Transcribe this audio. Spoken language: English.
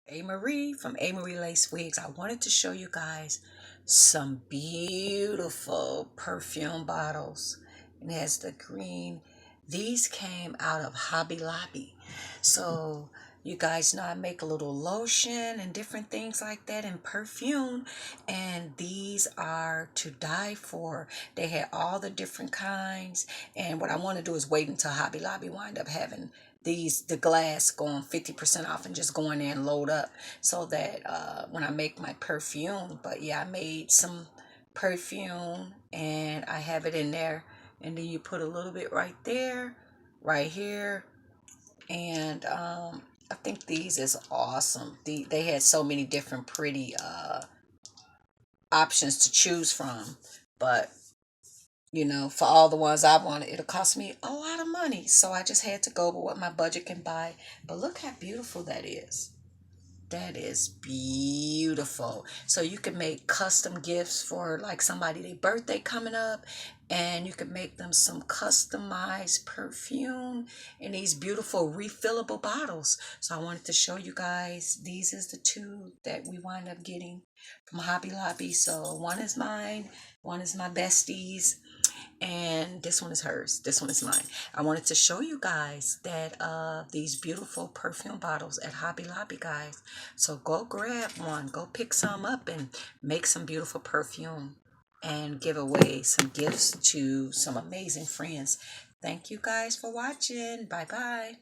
A Marie from A Marie Lace Wigs. I wanted to show you guys some beautiful perfume bottles. It has the green. These came out of Hobby Lobby. So you guys know I make a little lotion and different things like that and perfume. And these are to die for. They had all the different kinds. And what I want to do is wait until Hobby Lobby wind up having the glass going 50% off and just going in and load up so that when I make my perfume. But yeah, I made some perfume and I have it in there, and then you put a little bit right there, right here. And I think these is awesome. They had so many different pretty options to choose from, but for all the ones I wanted, it'll cost me a lot of money. So I just had to go with what my budget can buy. But look how beautiful that is. That is beautiful. So you can make custom gifts for like somebody their birthday coming up, and you can make them some customized perfume in these beautiful refillable bottles. So I wanted to show you guys, these is the two that we wind up getting from Hobby Lobby. So one is mine, one is my bestie's, and this one is hers, this one is mine. I wanted to show you guys that these beautiful perfume bottles at Hobby Lobby, guys. So go grab one, go pick some up and make some beautiful perfume and give away some gifts to some amazing friends. Thank you guys for watching. Bye bye.